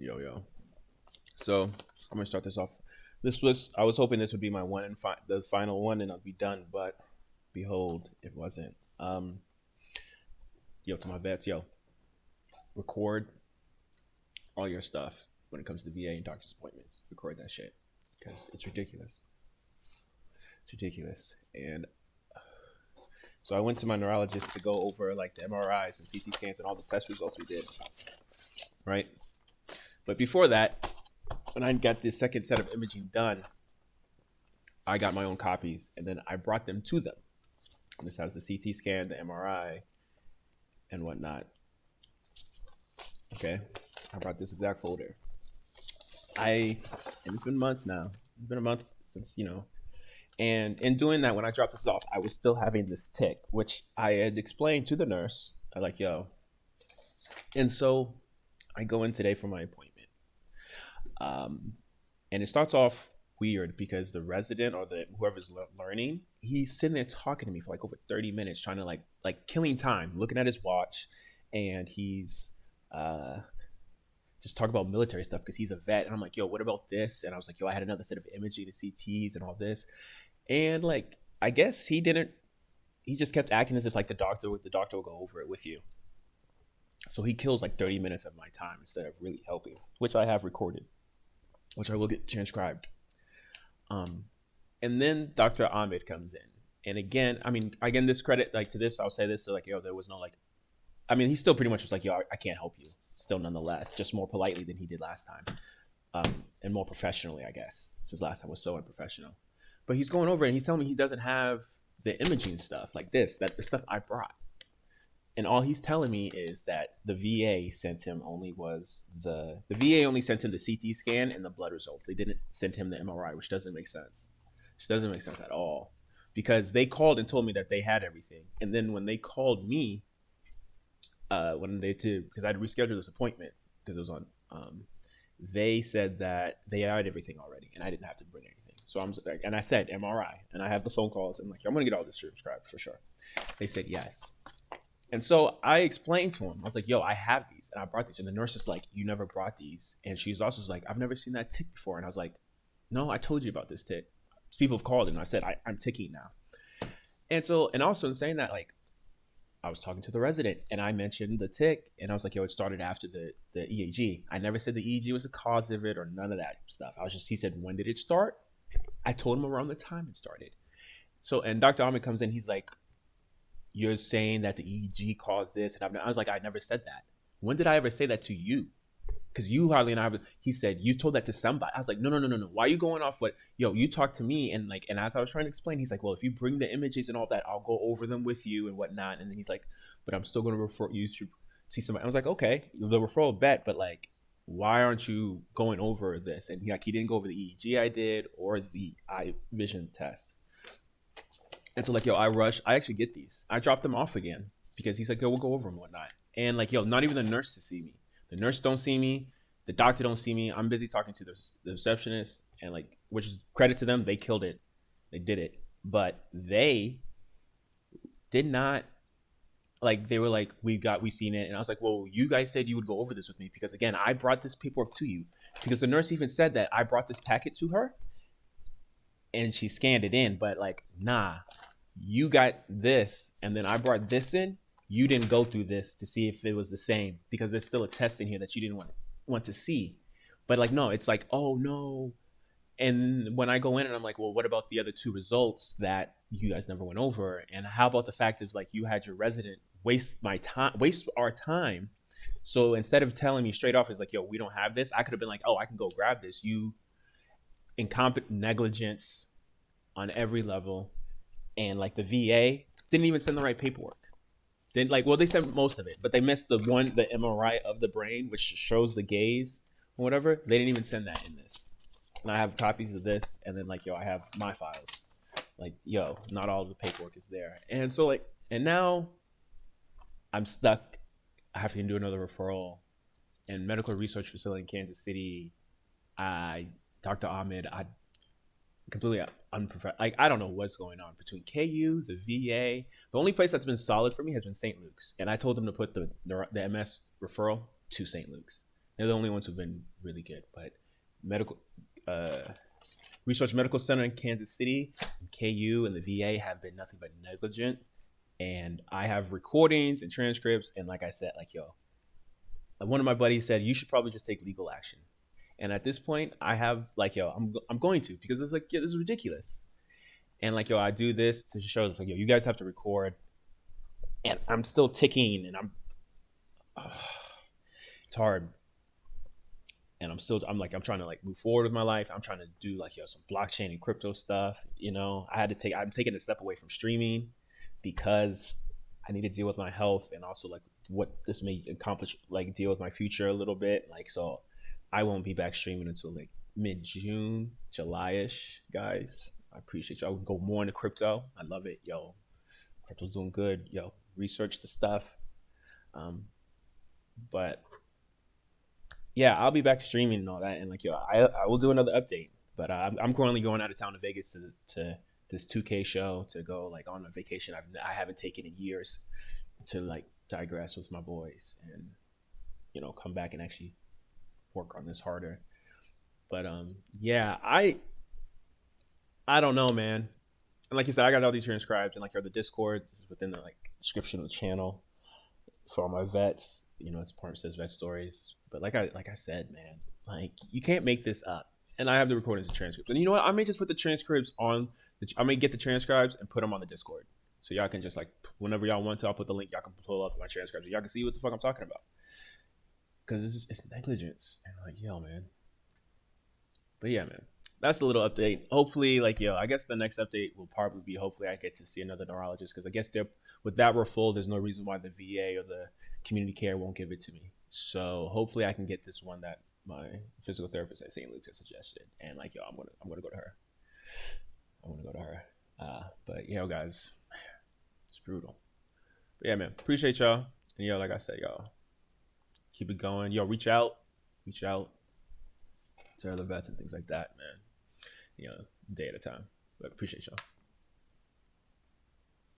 Yo, yo. So I'm gonna start this off. I was hoping this would be my the final one, and I'll be done. But behold, it wasn't. Yo, to my vets, yo, record all your stuff when it comes to VA and doctor's appointments. Record that shit because it's ridiculous. It's ridiculous. And so I went to my neurologist to go over like the MRIs and CT scans and all the test results we did, right? But before that, when I got the second set of imaging done, I got my own copies and then I brought them to them. This has the CT scan, the MRI, and whatnot. Okay, I brought this exact folder. And it's been months now. It's been a month since, And in doing that, when I dropped this off, I was still having this tick, which I had explained to the nurse. I like, yo. And so I go in today for my appointment. And it starts off weird because the resident or whoever's learning, he's sitting there talking to me for like over 30 minutes, trying to like killing time, looking at his watch, and he's just talking about military stuff because he's a vet. And I'm like, yo, what about this? And I was like, yo, I had another set of imaging and CTs and all this. And like, I guess he just kept acting as if like the doctor will go over it with you. So he kills like 30 minutes of my time instead of really helping, which I have recorded, which I will get transcribed. And then Dr. Ahmed comes in. And again, this credit, like to this, I'll say this, so like, yo, there was no like, he still pretty much was like, yo, I can't help you still nonetheless, just more politely than he did last time. And more professionally, I guess, since last time was so unprofessional. But he's going over and he's telling me he doesn't have the imaging stuff like this, that the stuff I brought. And all he's telling me is that the VA sent him the VA only sent him the CT scan and the blood results. They didn't send him the MRI, which doesn't make sense. Which doesn't make sense at all. Because they called and told me that they had everything. And then when they called me, because I had rescheduled this appointment because it was on, they said that they had everything already and I didn't have to bring anything. So I said MRI, and I have the phone calls and like, I'm gonna get all this transcribed for sure. They said yes. And so I explained to him, I was like, yo, I have these and I brought these. And the nurse is like, you never brought these. And she's also like, I've never seen that tick before. And I was like, no, I told you about this tick. People have called and I said, I'm ticking now. And also in saying that, like, I was talking to the resident and I mentioned the tick and I was like, yo, it started after the EAG. I never said the EAG was the cause of it or none of that stuff. He said, when did it start? I told him around the time it started. So, and Dr. Ahmed comes in, he's like, you're saying that the EEG caused this. And I was like, I never said that. When did I ever say that to you? Because you hardly, he said, you told that to somebody. I was like, no. Why are you going off what, you talked to me. And like, and as I was trying to explain, he's like, well, if you bring the images and all that, I'll go over them with you and whatnot. And then he's like, but I'm still going to refer you to see somebody. I was like, okay, the referral bet, but like, why aren't you going over this? And he didn't go over the EEG I did or the eye vision test. And so like, yo, I actually get these. I dropped them off again because he's like, yo, we'll go over them and whatnot. And like, yo, not even the nurse to see me. The nurse don't see me. The doctor don't see me. I'm busy talking to the receptionist and like, which is credit to them. They killed it. They did it. But they did not, like, they were like, we seen it. And I was like, well, you guys said you would go over this with me because again, I brought this paperwork to you because the nurse even said that I brought this packet to her and she scanned it in, but like, nah, you got this and then I brought this in. You didn't go through this to see if it was the same because there's still a test in here that you didn't want to see. But like, no, it's like, oh no. And when I go in and I'm like, well, what about the other two results that you guys never went over? And how about the fact is like you had your resident waste our time. So instead of telling me straight off, it's like, yo, we don't have this. I could have been like, oh, I can go grab this. You incompetent negligence on every level. And like the VA didn't even send the right paperwork. They sent most of it, but they missed the MRI of the brain, which shows the gaze or whatever. They didn't even send that in this. And I have copies of this, and then like, yo, I have my files. Like, yo, not all of the paperwork is there. And so like, and now I'm stuck. I have to do another referral and medical research facility in Kansas City. Dr. Ahmed, completely unprofessional. Like, I don't know what's going on between KU, the VA. The only place that's been solid for me has been St. Luke's, and I told them to put the MS referral to St. Luke's. They're the only ones who've been really good. But medical uh, Research Medical Center in Kansas City, and KU, and the VA have been nothing but negligent. And I have recordings and transcripts. And like I said, like, yo, one of my buddies said, you should probably just take legal action. And at this point, I have like, yo, I'm going to, because it's like, yeah, this is ridiculous. And like, yo, I do this to show this, like, yo, you guys have to record. And I'm still ticking, and it's hard. And I'm trying to like move forward with my life. I'm trying to do like, yo, some blockchain and crypto stuff. I'm taking a step away from streaming because I need to deal with my health, and also like what this may accomplish, like deal with my future a little bit. Like, so I won't be back streaming until like mid-June, July-ish, guys. I appreciate y'all. We can go more into crypto. I love it. Yo, crypto's doing good. Yo, research the stuff. Um, but yeah, I'll be back to streaming and all that. And like, yo, I will do another update. But I'm currently going out of town to Vegas to this 2K show, to go like on a vacation I haven't taken in years, to like digress with my boys, and come back and actually work on this harder. But yeah, I don't know, man. And like you said, I got all these transcribed, and like, the Discord, this is within the like description of the channel for all my vets. It's part, says vet stories. But like I said, man, like, you can't make this up. And I have the recordings and transcripts. And you know what? I may just put the transcripts on. I may get the transcribes and put them on the Discord, so y'all can just like, whenever y'all want to, I'll put the link. Y'all can pull up my transcripts. Y'all can see what the fuck I'm talking about. Because it's negligence. And like, yo, man. But yeah, man, that's a little update. Hopefully, like, yo, I guess the next update will probably be, hopefully I get to see another neurologist, because I guess they're, with that referral, there's no reason why the VA or the community care won't give it to me. So hopefully I can get this one that my physical therapist at St. Luke's has suggested. And like, yo, I'm gonna go to her. I want to go to her. But guys, it's brutal. But yeah, man, appreciate y'all. And like I said, y'all, keep it going. Yo, reach out to other vets and things like that, man. Day at a time. But appreciate y'all.